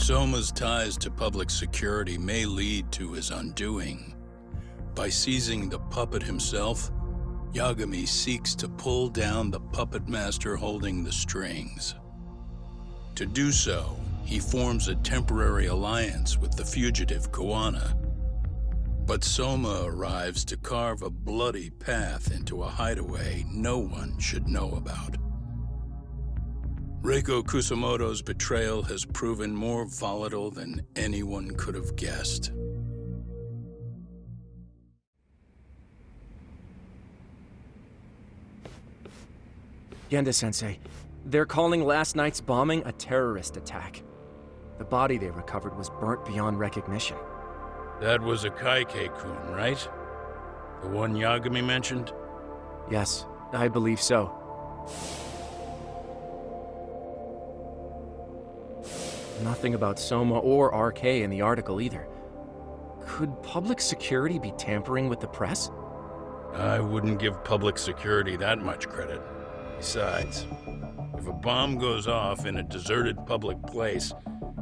Soma's ties to public security may lead to his undoing. By seizing the puppet himself, Yagami seeks to pull down the puppet master holding the strings. To do so, he forms a temporary alliance with the fugitive Koana. But Soma arrives to carve a bloody path into a hideaway no one should know about. Reiko Kusamoto's betrayal has proven more volatile than anyone could have guessed. Genda-sensei, they're calling last night's bombing a terrorist attack. The body they recovered was burnt beyond recognition. That was a Kaike-kun, right? The one Yagami mentioned? Yes, I believe so. Nothing about Soma or RK in the article either. Could public security be tampering with the press? I wouldn't give public security that much credit. Besides, if a bomb goes off in a deserted public place,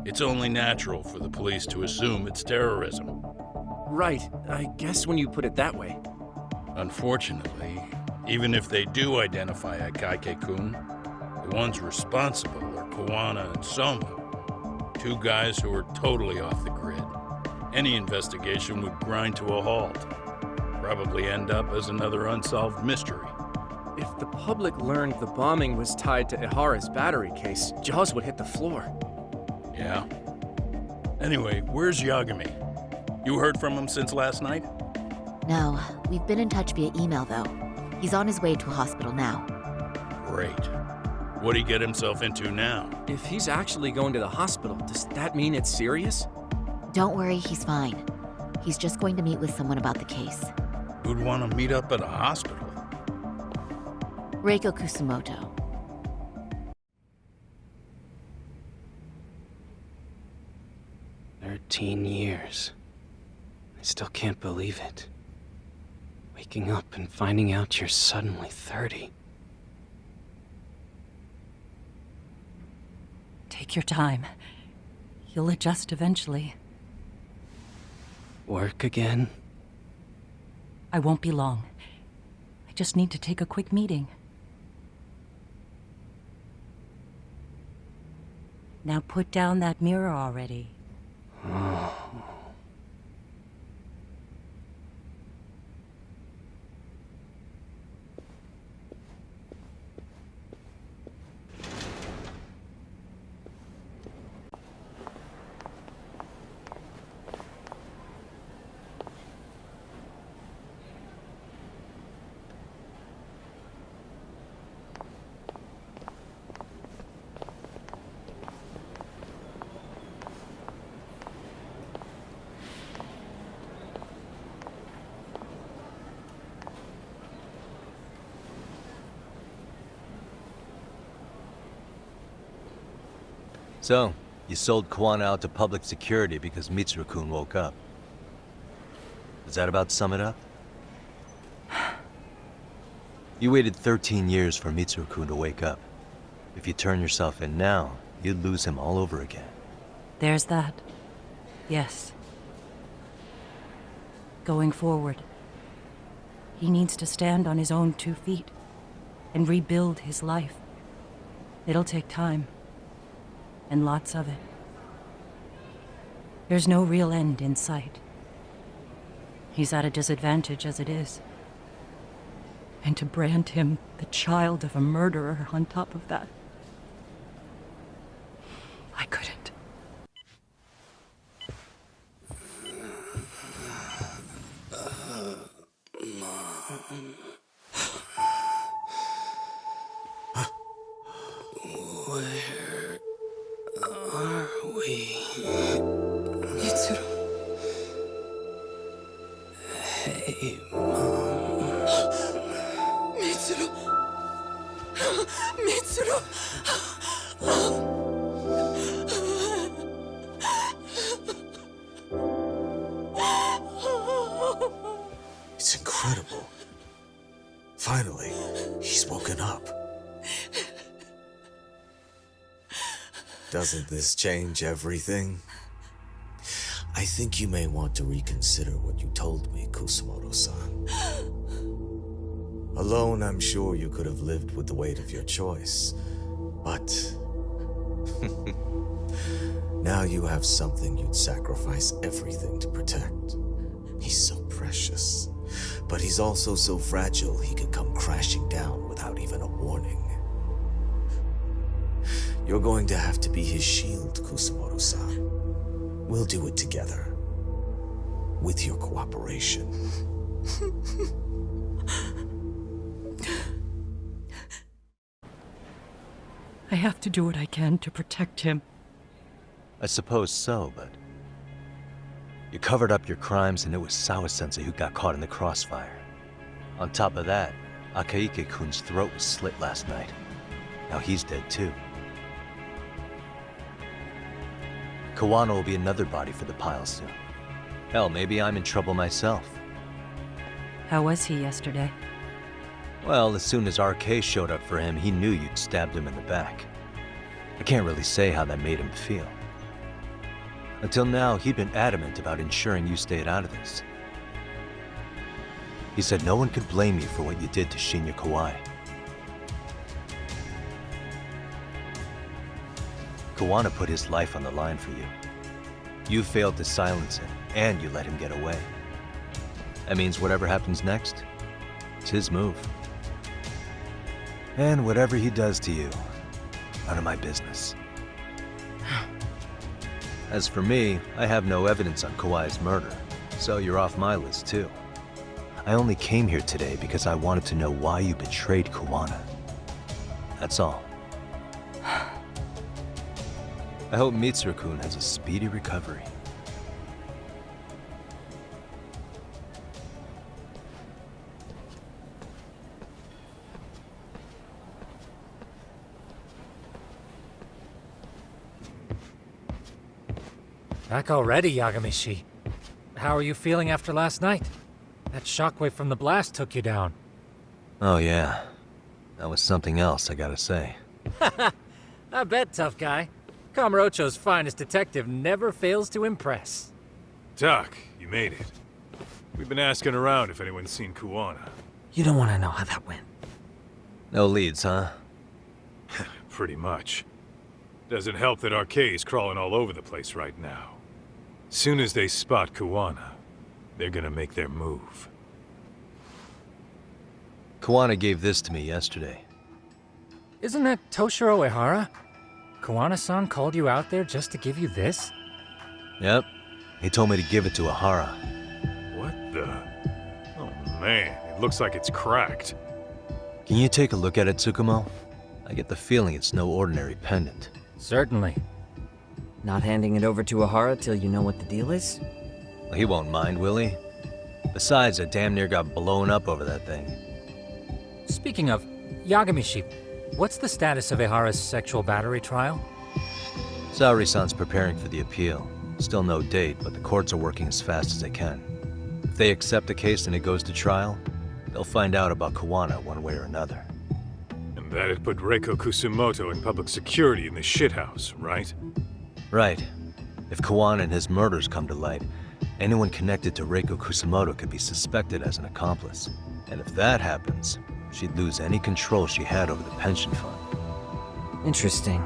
it's only natural for the police to assume it's terrorism. Right, I guess when you put it that way. Unfortunately, even if they do identify a Kaike-kun, the ones responsible are Koana and Soma, two guys who are totally off the grid. Any investigation would grind to a halt, probably end up as another unsolved mystery. If the public learned the bombing was tied to Ihara's battery case, jaws would hit the floor. Yeah. Anyway, where's Yagami? You heard from him since last night? No, we've been in touch via email though. He's on his way to a hospital now. Great. What'd he get himself into now? If he's actually going to the hospital, does that mean it's serious? Don't worry, he's fine. He's just going to meet with someone about the case. Who'd want to meet up at a hospital? Reiko Kusamoto. 13 years. I still can't believe it. Waking up and finding out you're suddenly 30. Take your time. You'll adjust eventually. Work again? I won't be long. I just need to take a quick meeting. Now put down that mirror already. Oh. So, you sold Koana out to public security because Mitsuru-kun woke up. Does that about sum it up? You waited 13 years for Mitsuru-kun to wake up. If you turn yourself in now, you'd lose him all over again. There's that. Yes. Going forward, he needs to stand on his own 2 feet and rebuild his life. It'll take time. And lots of it. There's no real end in sight. He's at a disadvantage as it is. And to brand him the child of a murderer on top of that, I couldn't. Where are we? Mitsuru. Hey, Mom. Mitsuru. Mitsuru. It's incredible. Finally, he's woken up. Doesn't this change everything? I think you may want to reconsider what you told me, Kusumoto-san. Alone, I'm sure you could have lived with the weight of your choice, but now you have something you'd sacrifice everything to protect. He's so precious, but he's also so fragile he could come crashing down without even a warning. You're going to have to be his shield, Kusumoto-san. We'll do it together. With your cooperation. I have to do what I can to protect him. I suppose so, but... You covered up your crimes and it was Sawa-sensei who got caught in the crossfire. On top of that, Akaike-kun's throat was slit last night. Now he's dead too. Kawano will be another body for the pile soon. Hell, maybe I'm in trouble myself. How was he yesterday? Well, as soon as RK showed up for him, he knew you'd stabbed him in the back. I can't really say how that made him feel. Until now, he'd been adamant about ensuring you stayed out of this. He said no one could blame you for what you did to Shinya Kawai. Kawana put his life on the line for you. You failed to silence him, and you let him get away. That means whatever happens next, it's his move. And whatever he does to you, none of my business. As for me, I have no evidence on Kawai's murder, so you're off my list too. I only came here today because I wanted to know why you betrayed Kawana. That's all. I hope Mitsuru-kun has a speedy recovery. Back already, Yagamishi. How are you feeling after last night? That shockwave from the blast took you down. Oh yeah, that was something else, I gotta say. I bet, tough guy. Kamurocho's finest detective never fails to impress. Doc, you made it. We've been asking around if anyone's seen Kuwana. You don't want to know how that went. No leads, huh? Pretty much. Doesn't help that RK's crawling all over the place right now. Soon as they spot Kuwana, they're gonna make their move. Kawana gave this to me yesterday. Isn't that Toshiro Ehara? Kawana-san called you out there just to give you this? Yep. He told me to give it to Ehara. What the? Oh man, it looks like it's cracked. Can you take a look at it, Tsukumo? I get the feeling it's no ordinary pendant. Certainly. Not handing it over to Ehara till you know what the deal is? Well, he won't mind, will he? Besides, I damn near got blown up over that thing. Speaking of, Yagamishi, what's the status of Ehara's sexual battery trial? Saori-san's preparing for the appeal. Still no date, but the courts are working as fast as they can. If they accept the case and it goes to trial, they'll find out about Kawana one way or another. And that'd put Reiko Kusumoto in public security in the shithouse, right? Right. If Kawana and his murders come to light, anyone connected to Reiko Kusumoto could be suspected as an accomplice. And if that happens, she'd lose any control she had over the pension fund. Interesting.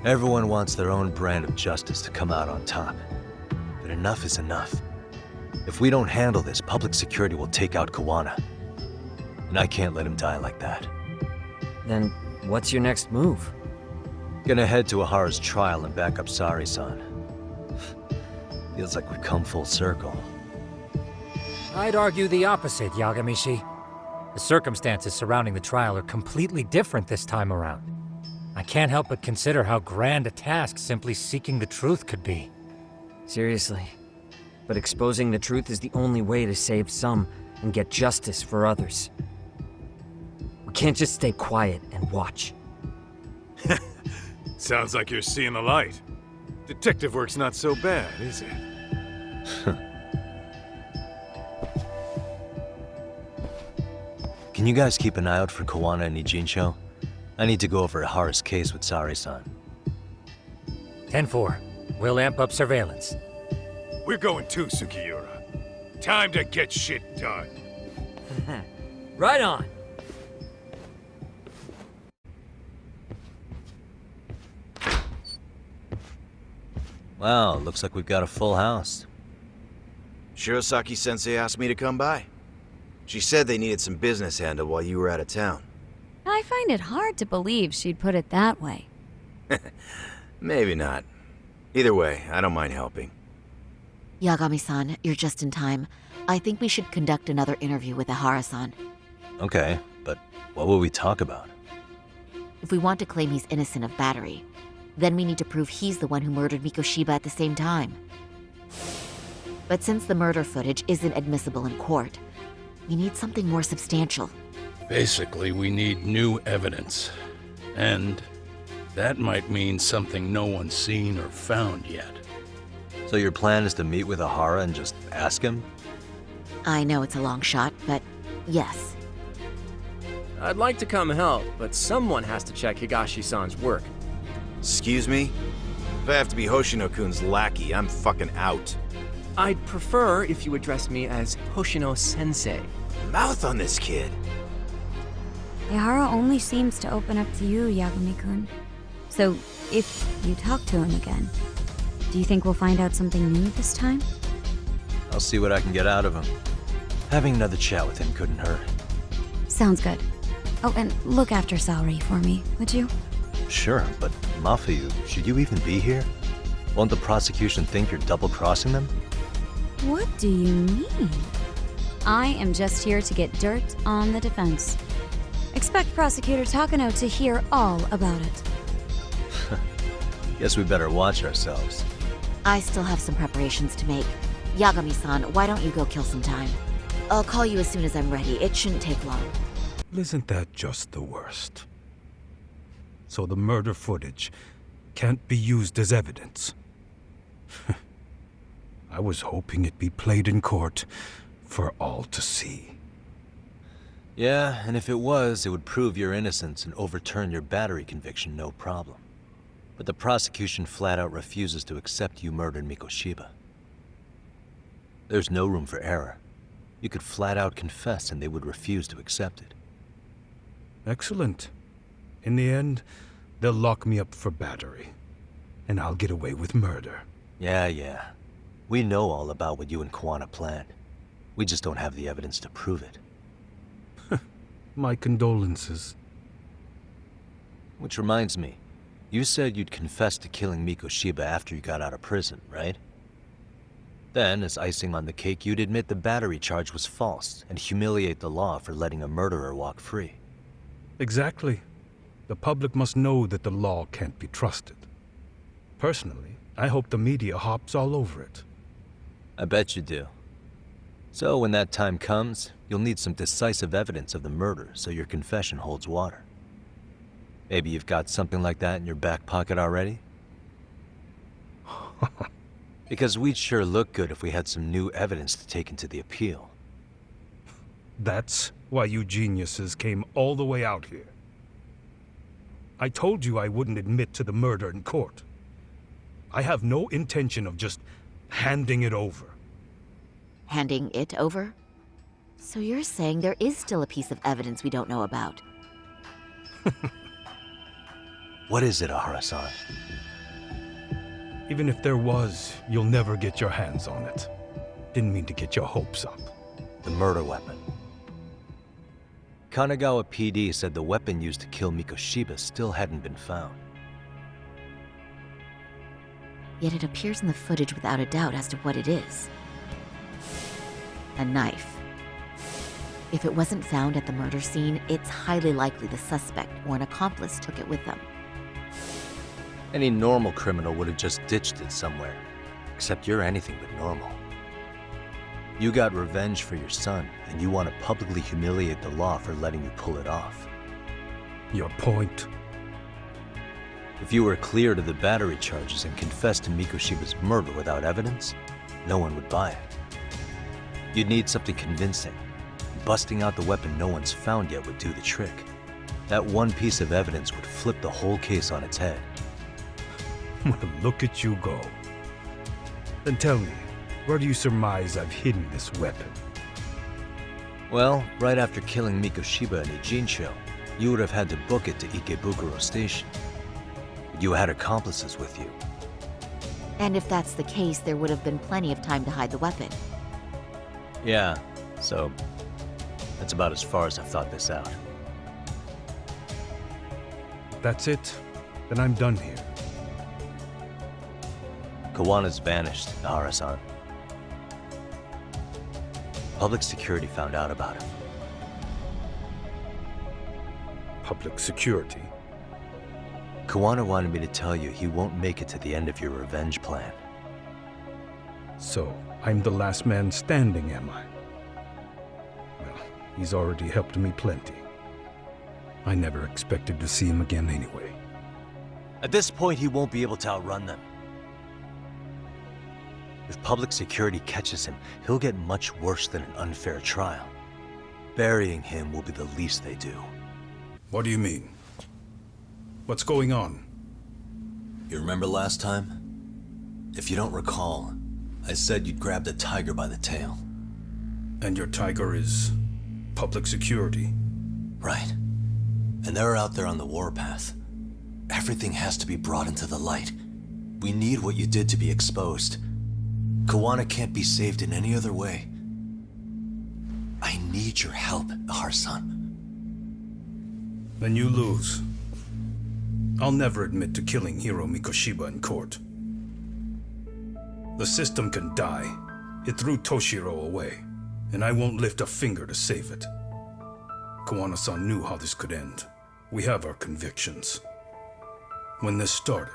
Everyone wants their own brand of justice to come out on top. But enough is enough. If we don't handle this, public security will take out Kawana. And I can't let him die like that. Then what's your next move? Gonna head to Ehara's trial and back up Saori-san. Feels like we've come full circle. I'd argue the opposite, Yagamishi. The circumstances surrounding the trial are completely different this time around. I can't help but consider how grand a task simply seeking the truth could be. Seriously. But exposing the truth is the only way to save some and get justice for others. We can't just stay quiet and watch. Sounds like you're seeing the light. Detective work's not so bad, is it? Can you guys keep an eye out for Kawana and Ijincho? I need to go over Ehara's case with Saori-san. 10-4. We'll amp up surveillance. We're going too, Sukiura. Time to get shit done. Right on. Wow, looks like we've got a full house. Shirosaki-sensei asked me to come by. She said they needed some business handled while you were out of town. I find it hard to believe she'd put it that way. Maybe not. Either way, I don't mind helping. Yagami-san, you're just in time. I think we should conduct another interview with Ihara-san. Okay, but what will we talk about? If we want to claim he's innocent of battery, then we need to prove he's the one who murdered Mikoshiba at the same time. But since the murder footage isn't admissible in court, we need something more substantial. Basically, we need new evidence. And that might mean something no one's seen or found yet. So your plan is to meet with Ihara and just ask him? I know it's a long shot, but yes. I'd like to come help, but someone has to check Higashi-san's work. Excuse me? If I have to be Hoshino-kun's lackey, I'm fucking out. I'd prefer if you address me as Hoshino-sensei. Mouth on this kid. Ihara only seems to open up to you, Yagami-kun. So, if you talk to him again, do you think we'll find out something new this time? I'll see what I can get out of him. Having another chat with him couldn't hurt. Sounds good. Oh, and look after Saori for me, would you? Sure, but Mafuyu, should you even be here? Won't the prosecution think you're double-crossing them? What do you mean? I am just here to get dirt on the defense. Expect Prosecutor Takano to hear all about it. Guess we better watch ourselves. I still have some preparations to make. Yagami-san, why don't you go kill some time? I'll call you as soon as I'm ready. It shouldn't take long. Isn't that just the worst? So the murder footage can't be used as evidence. I was hoping it'd be played in court for all to see. Yeah, and if it was, it would prove your innocence and overturn your battery conviction, no problem. But the prosecution flat out refuses to accept you murdered Mikoshiba. There's no room for error. You could flat out confess and they would refuse to accept it. Excellent. In the end, they'll lock me up for battery, and I'll get away with murder. Yeah. We know all about what you and Kuwana planned. We just don't have the evidence to prove it. My condolences. Which reminds me, you said you'd confess to killing Mikoshiba after you got out of prison, right? Then, as icing on the cake, you'd admit the battery charge was false and humiliate the law for letting a murderer walk free. Exactly. The public must know that the law can't be trusted. Personally, I hope the media hops all over it. I bet you do. So when that time comes, you'll need some decisive evidence of the murder so your confession holds water. Maybe you've got something like that in your back pocket already? Because we'd sure look good if we had some new evidence to take into the appeal. That's why you geniuses came all the way out here. I told you I wouldn't admit to the murder in court. I have no intention of just handing it over. Handing it over? So you're saying there is still a piece of evidence we don't know about? What is it, Ihara-san? Even if there was, you'll never get your hands on it. Didn't mean to get your hopes up. The murder weapon. Kanagawa PD said the weapon used to kill Mikoshiba still hadn't been found. Yet it appears in the footage without a doubt as to what it is. A knife. If it wasn't found at the murder scene, it's highly likely the suspect or an accomplice took it with them. Any normal criminal would have just ditched it somewhere. Except you're anything but normal. You got revenge for your son, and you want to publicly humiliate the law for letting you pull it off. Your point? If you were cleared of the battery charges and confessed to Mikoshiba's murder without evidence, no one would buy it. You'd need something convincing. Busting out the weapon no one's found yet would do the trick. That one piece of evidence would flip the whole case on its head. Well, look at you go. Then tell me, where do you surmise I've hidden this weapon? Well, right after killing Mikoshiba and Ijincho, you would have had to book it to Ikebukuro Station. You had accomplices with you. And if that's the case, there would have been plenty of time to hide the weapon. Yeah, so that's about as far as I've thought this out. That's it? Then I'm done here. Kawana's vanished, Nahara-san. Public security found out about him. Public security? Kawana wanted me to tell you he won't make it to the end of your revenge plan. So, I'm the last man standing, am I? Well, he's already helped me plenty. I never expected to see him again anyway. At this point, he won't be able to outrun them. If public security catches him, he'll get much worse than an unfair trial. Burying him will be the least they do. What do you mean? What's going on? You remember last time? If you don't recall, I said you'd grabbed a tiger by the tail. And your tiger is public security? Right. And they're out there on the warpath. Everything has to be brought into the light. We need what you did to be exposed. Kawana can't be saved in any other way. I need your help, Ahar-san. Then you lose. I'll never admit to killing Hiro Mikoshiba in court. The system can die. It threw Toshiro away, and I won't lift a finger to save it. Kawana-san knew how this could end. We have our convictions. When this started,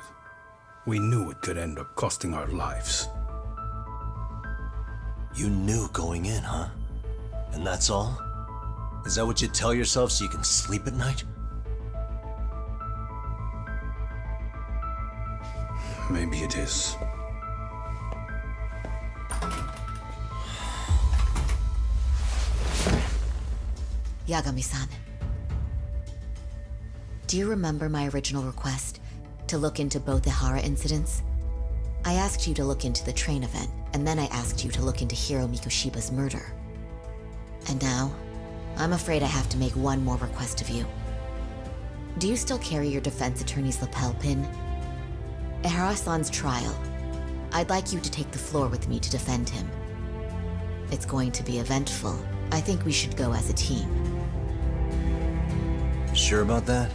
we knew it could end up costing our lives. You knew going in, huh? And that's all? Is that what you tell yourself so you can sleep at night? Maybe it is. Yagami-san. Do you remember my original request to look into both the Hara incidents? I asked you to look into the train event, and then I asked you to look into Hiro Mikoshiba's murder. And now, I'm afraid I have to make one more request of you. Do you still carry your defense attorney's lapel pin? At Hara-san's trial, I'd like you to take the floor with me to defend him. It's going to be eventful. I think we should go as a team. Sure about that?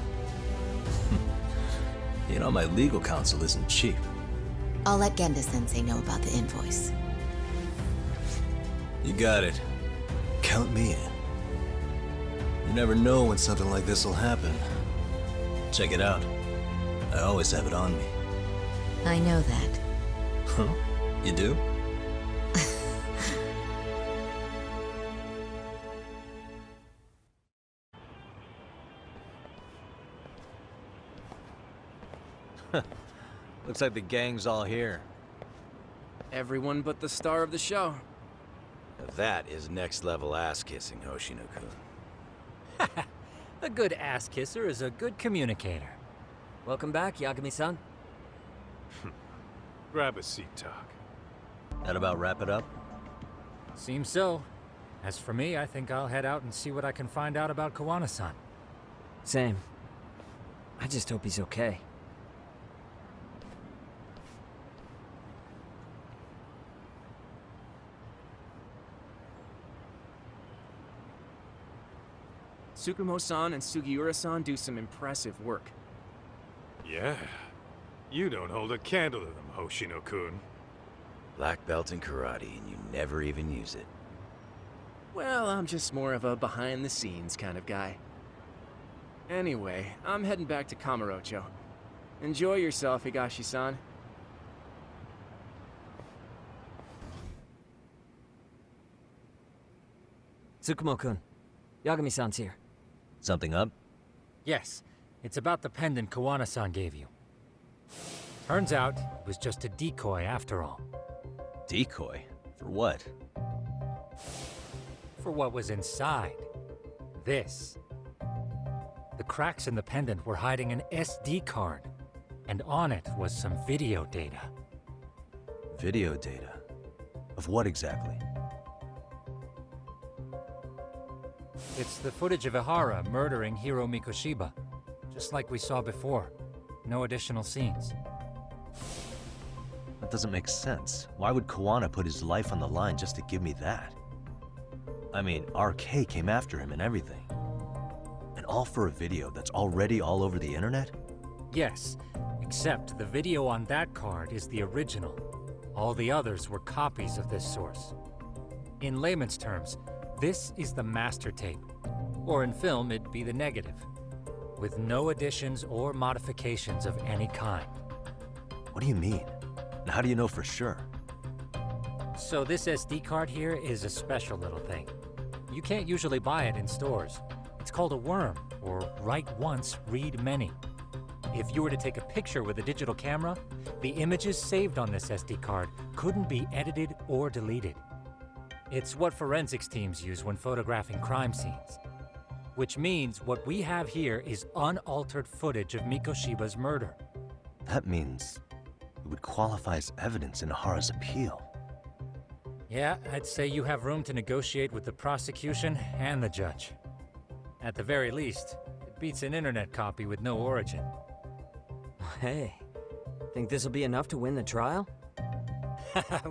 You know, my legal counsel isn't cheap. I'll let Genda-sensei know about the invoice. You got it. Count me in. You never know when something like this will happen. Check it out. I always have it on me. I know that. Huh? You do? Looks like the gang's all here. Everyone but the star of the show. That is next level ass kissing, Hoshino-kun. A good ass kisser is a good communicator. Welcome back, Yagami-san. Grab a seat, Talk. That about wrap it up? Seems so. As for me, I think I'll head out and see what I can find out about Kawana-san. Same. I just hope he's okay. Tsukumo-san and Sugiura-san do some impressive work. Yeah. You don't hold a candle to them, Hoshino-kun. Black belt in karate, and you never even use it. Well, I'm just more of a behind-the-scenes kind of guy. Anyway, I'm heading back to Kamurocho. Enjoy yourself, Higashi-san. Tsukumo-kun, Yagami-san's here. Something up? Yes, it's about the pendant Kawana-san gave you. Turns out, it was just a decoy after all. Decoy? For what? For what was inside. This. The cracks in the pendant were hiding an SD card. and on it was some video data. Video data? Of what exactly? It's the footage of Ihara murdering Hiro Mikoshiba, just like we saw before. No additional scenes. That doesn't make sense. Why would Kawana put his life on the line just to give me that? I mean, RK came after him and everything. And all for a video that's already all over the internet? Yes, except the video on that card is the original. All the others were copies of this source. In layman's terms, this is the master tape. Or in film, it'd be the negative. With no additions or modifications of any kind. What do you mean? And how do you know for sure? So this SD card here is a special little thing. You can't usually buy it in stores. It's called a worm, or write once, read many. If you were to take a picture with a digital camera, the images saved on this SD card couldn't be edited or deleted. It's what forensics teams use when photographing crime scenes. Which means what we have here is unaltered footage of Mikoshiba's murder. That means it would qualify as evidence in Ihara's appeal. Yeah, I'd say you have room to negotiate with the prosecution and the judge. At the very least, it beats an internet copy with no origin. Hey, think this'll be enough to win the trial?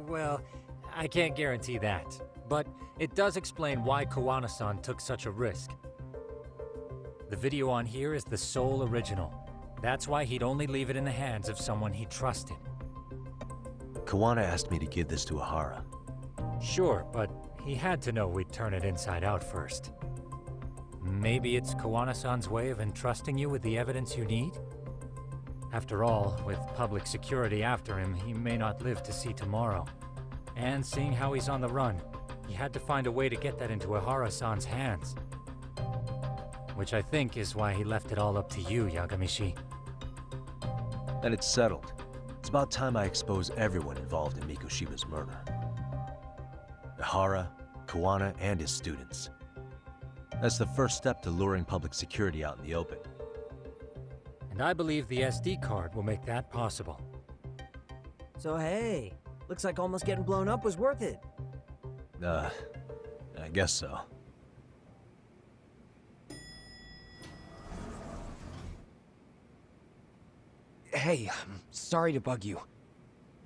Well, I can't guarantee that, but it does explain why Kawana-san took such a risk. The video on here is the sole original. That's why he'd only leave it in the hands of someone he trusted. Kawana asked me to give this to Ihara. Sure, but he had to know we'd turn it inside out first. Maybe it's Kawana-san's way of entrusting you with the evidence you need? After all, with public security after him, he may not live to see tomorrow. And seeing how he's on the run, he had to find a way to get that into Ihara-san's hands. Which I think is why he left it all up to you, Yagamishi. Then it's settled. It's about time I expose everyone involved in Mikoshiba's murder. Ihara, Kawana, and his students. That's the first step to luring public security out in the open. And I believe the SD card will make that possible. So hey, looks like almost getting blown up was worth it. I guess so. Hey, I'm sorry to bug you.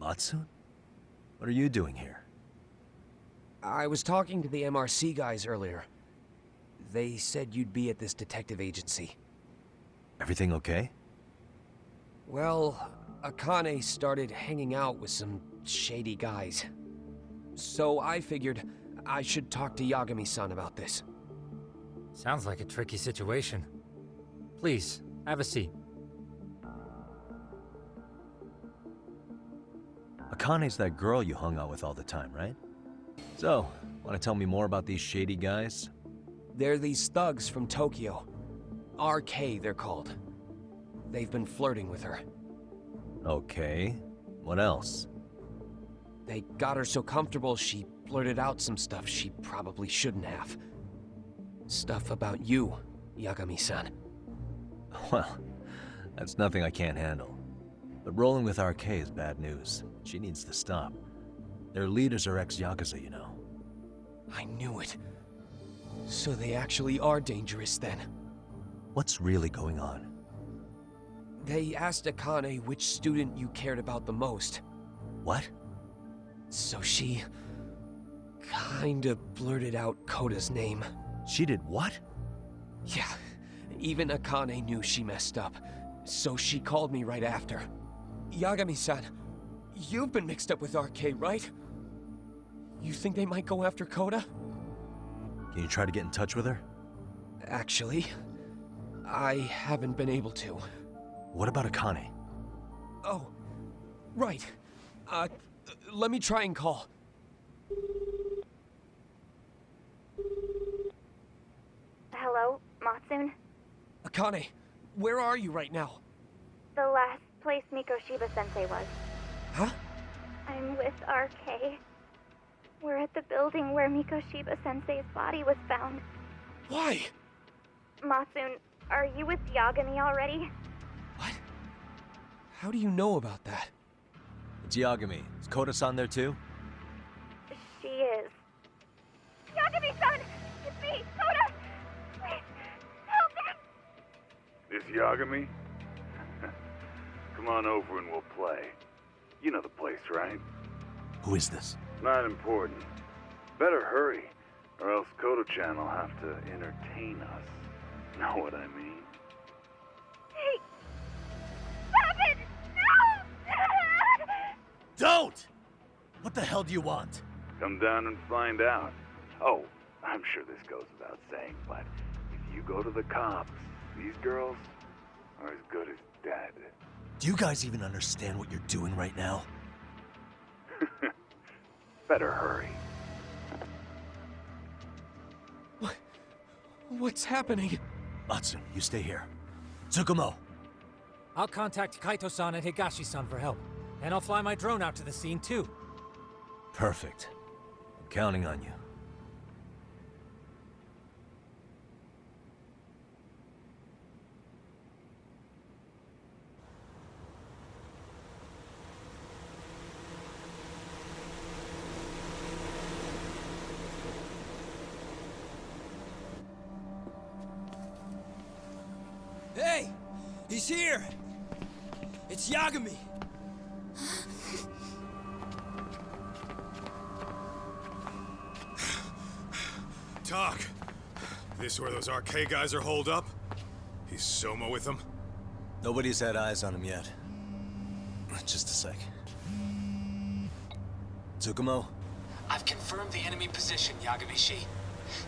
Matsune? What are you doing here? I was talking to the MRC guys earlier. They said you'd be at this detective agency. Everything okay? Well, Akane started hanging out with some shady guys. So I figured I should talk to Yagami-san about this. Sounds like a tricky situation. Please, have a seat. Akane's that girl you hung out with all the time, right? So, want to tell me more about these shady guys? They're these thugs from Tokyo. RK, they're called. They've been flirting with her. Okay. What else? They got her so comfortable she blurted out some stuff she probably shouldn't have. Stuff about you, Yagami-san. Well, that's nothing I can't handle. But rolling with RK is bad news. She needs to stop. Their leaders are ex-Yakuza, you know. I knew it. So they actually are dangerous then. What's really going on? They asked Akane which student you cared about the most. What? So she kinda blurted out Koda's name. She did what? Yeah, even Akane knew she messed up. So she called me right after. Yagami-san, you've been mixed up with RK, right? You think they might go after Koda? Can you try to get in touch with her? Actually, I haven't been able to. What about Akane? Oh, right. Let me try and call. Hello, Matsune? Akane, where are you right now? The last place Mikoshiba-sensei was. Huh? I'm with RK. We're at the building where Mikoshiba-sensei's body was found. Why? Matsune, are you with Yagami already? How do you know about that? It's Yagami. Is Koda-san there too? She is. Yagami-san! It's me, Koda! Please, help me! This Yagami? Come on over and we'll play. You know the place, right? Who is this? Not important. Better hurry, or else Kodo-chan will have to entertain us. Know what I mean? Hey! Stop it! No! Don't! What the hell do you want? Come down and find out. Oh, I'm sure this goes without saying, but if you go to the cops, these girls are as good as dead. Do you guys even understand what you're doing right now? Better hurry. What's happening? Matsu, you stay here. Tsukumo! I'll contact Kaito-san and Higashi-san for help. And I'll fly my drone out to the scene, too. Perfect. I'm counting on you. Hey! He's here! It's Yagami! Talk. This where those RK guys are holed up? He's Soma with them? Nobody's had eyes on him yet. Just a sec. Tsukumo? I've confirmed the enemy position, Yagami-shi.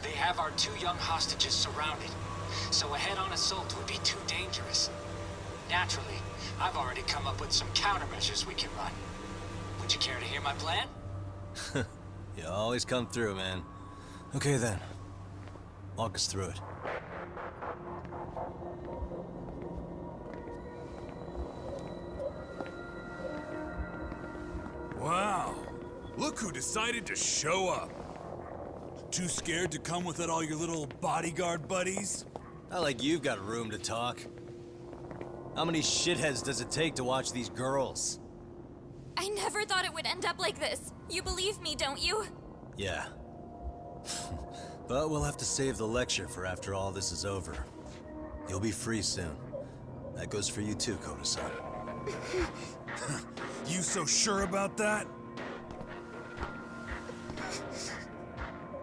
They have our 2 young hostages surrounded, so a head-on assault would be too dangerous. Naturally, I've already come up with some countermeasures we can run. Would you care to hear my plan? You always come through, man. Okay then. Walk us through it. Wow. Look who decided to show up. Too scared to come without all your little bodyguard buddies? Not like you've got room to talk. How many shitheads does it take to watch these girls? I never thought it would end up like this. You believe me, don't you? Yeah. But we'll have to save the lecture for after all this is over. You'll be free soon. That goes for you too, Koda-san. You so sure about that?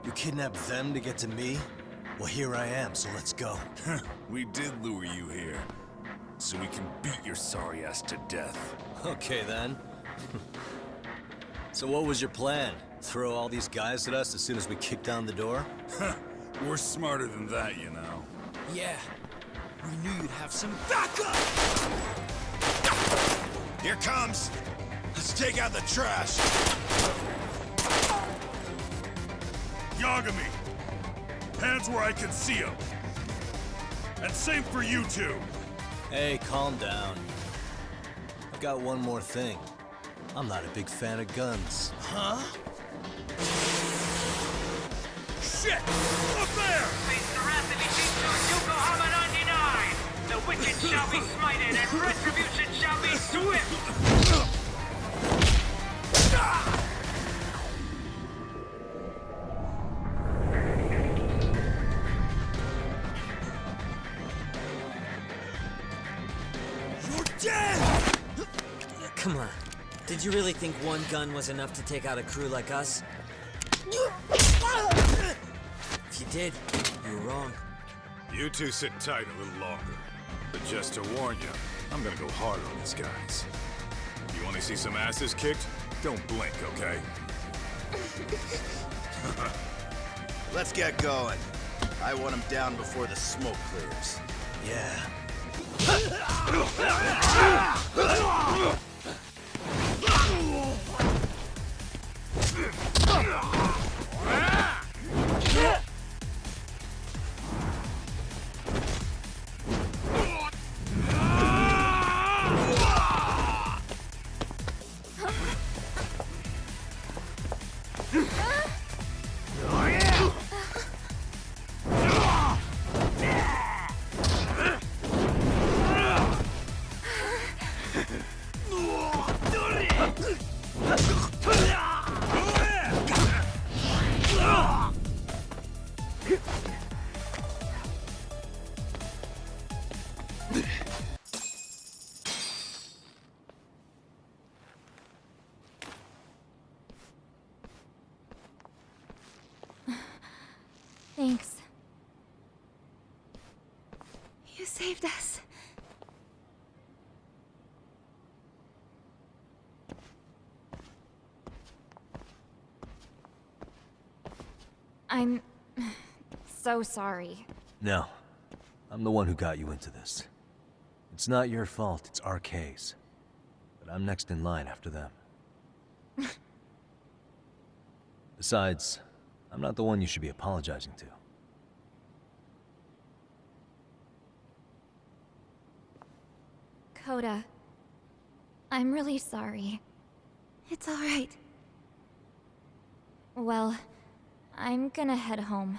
You kidnapped them to get to me? Well, here I am, so let's go. We did lure you here, so we can beat your sorry ass to death. Okay, then. So what was your plan? Throw all these guys at us as soon as we kick down the door? We're smarter than that, you know. Yeah. We knew you'd have some backup! Here comes! Let's take out the trash! Yagami! Hands where I can see them! And same for you two! Hey, calm down. I've got one more thing. I'm not a big fan of guns. Huh? Shit! Up there! Yokohama 99! The wicked shall be smited and retribution shall be swift! You're dead! Come on. Did you really think one gun was enough to take out a crew like us? If you did, you were wrong. You two sit tight a little longer. But just to warn you, I'm gonna go hard on these guys. You wanna see some asses kicked? Don't blink, okay? Let's get going. I want him down before the smoke clears. Yeah. You saved us. I'm so sorry. No. I'm the one who got you into this. It's not your fault, it's RK's. But I'm next in line after them. Besides, I'm not the one you should be apologizing to. Coda, I'm really sorry. It's all right. Well, I'm gonna head home.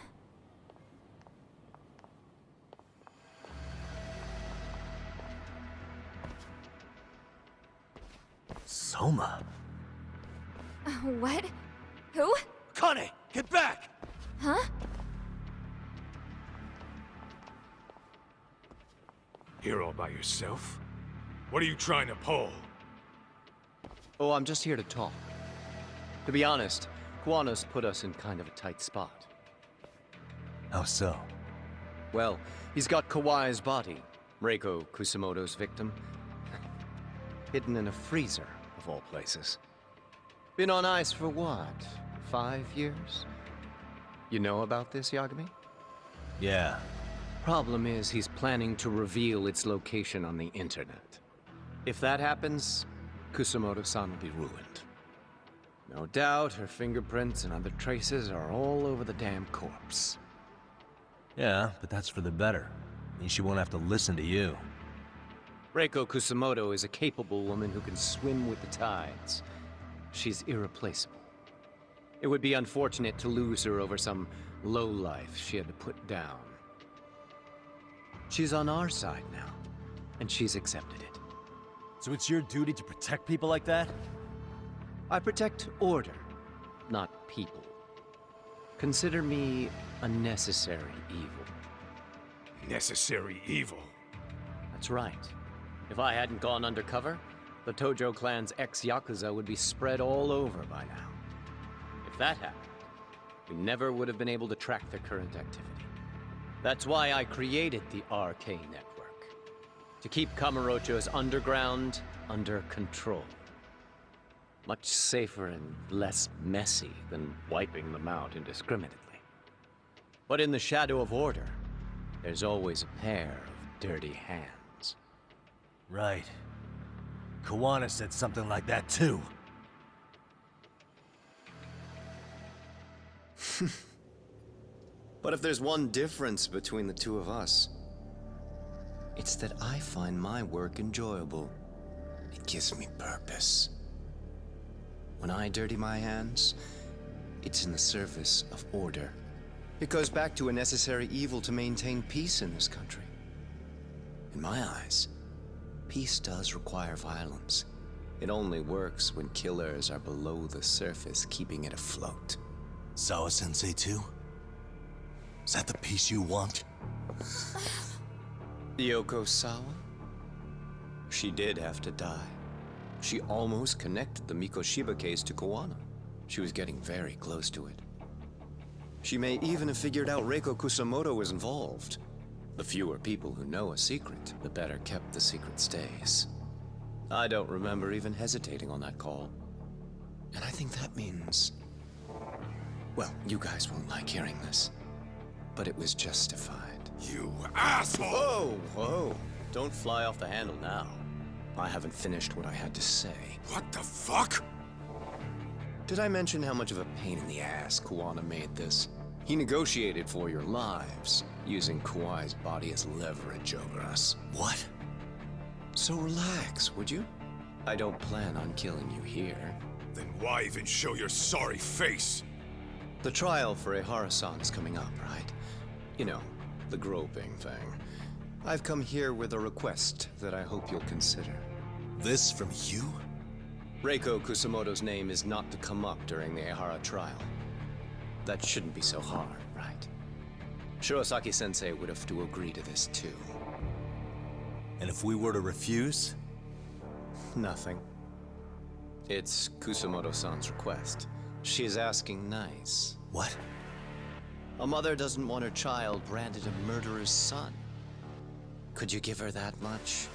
Soma? What? Who? Kane, get back! Huh? Here all by yourself? What are you trying to pull? Oh, I'm just here to talk. To be honest, Kuwano's put us in kind of a tight spot. How so? Well, he's got Kawai's body, Reiko Kusamoto's victim, hidden in a freezer, of all places. Been on ice for what, 5 years? You know about this, Yagami? Yeah. Problem is, he's planning to reveal its location on the internet. If that happens, Kusamoto-san will be ruined. No doubt her fingerprints and other traces are all over the damn corpse. Yeah, but that's for the better. Means she won't have to listen to you. Reiko Kusamoto is a capable woman who can swim with the tides. She's irreplaceable. It would be unfortunate to lose her over some lowlife she had to put down. She's on our side now, and she's accepted it. So it's your duty to protect people like that? I protect order, not people. Consider me a necessary evil. Necessary evil? That's right. If I hadn't gone undercover, the Tojo clan's ex-Yakuza would be spread all over by now. If that happened, we never would have been able to track their current activity. That's why I created the RK network. To keep Kamurocho's underground under control. Much safer and less messy than wiping them out indiscriminately. But in the shadow of order, there's always a pair of dirty hands. Right. Kawana said something like that too. But if there's one difference between the two of us, it's that I find my work enjoyable. It gives me purpose. When I dirty my hands, it's in the service of order. It goes back to a necessary evil to maintain peace in this country. In my eyes, peace does require violence. It only works when killers are below the surface, keeping it afloat. Sawa-sensei too? Is that the peace you want? Yoko Sawa? She did have to die. She almost connected the Mikoshiba case to Kawano. She was getting very close to it. She may even have figured out Reiko Kusamoto was involved. The fewer people who know a secret, the better kept the secret stays. I don't remember even hesitating on that call. And I think that means... well, you guys won't like hearing this, but it was justified. You asshole! Whoa, whoa. Don't fly off the handle now. I haven't finished what I had to say. What the fuck? Did I mention how much of a pain in the ass Kuwana made this? He negotiated for your lives, using Kawai's body as leverage over us. What? So relax, would you? I don't plan on killing you here. Then why even show your sorry face? The trial for Ehara-san is coming up, right? You know, the groping thing. I've come here with a request that I hope you'll consider. This from you? Reiko Kusamoto's name is not to come up during the Ehara trial. That shouldn't be so hard, right? Shirosaki-sensei would have to agree to this too. And if we were to refuse? Nothing. It's Kusamoto-san's request. She's asking nice. What? A mother doesn't want her child branded a murderer's son. Could you give her that much?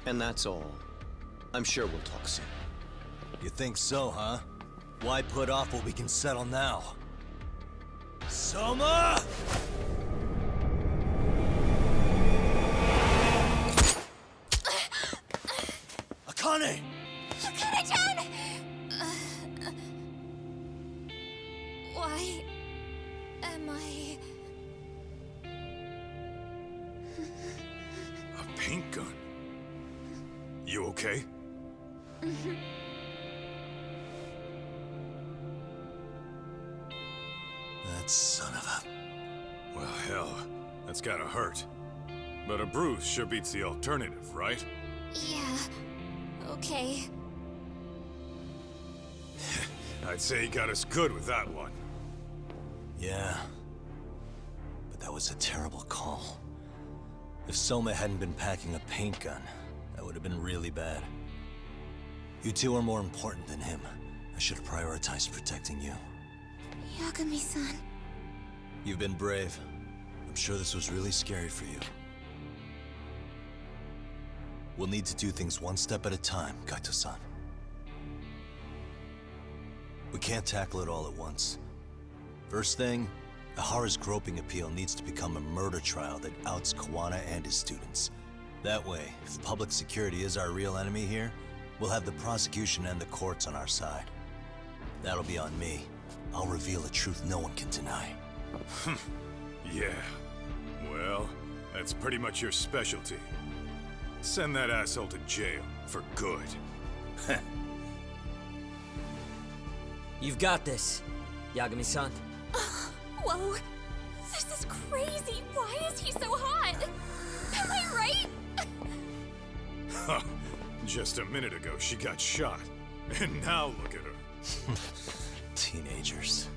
And that's all. I'm sure we'll talk soon. You think so, huh? Why put off what we can settle now? Soma! Akane! Akane-chan! Why am I... A paint gun? You okay? That son of a... Well, hell, that's gotta hurt. But a bruise sure beats the alternative, right? Yeah. Okay. I'd say he got us good with that one. Yeah. But that was a terrible call. If Soma hadn't been packing a paint gun, that would have been really bad. You two are more important than him. I should have prioritized protecting you. Yagami-san. You've been brave. I'm sure this was really scary for you. We'll need to do things one step at a time, Kaito-san. We can't tackle it all at once. First thing, Ihara's groping appeal needs to become a murder trial that outs Kawana and his students. That way, if public security is our real enemy here, we'll have the prosecution and the courts on our side. That'll be on me. I'll reveal a truth no one can deny. Yeah. Well, that's pretty much your specialty. Send that asshole to jail, for good. You've got this, Yagami-san. Whoa. This is crazy. Why is he so hot? Am I right? Huh. Just a minute ago, she got shot. And now look at her. Teenagers.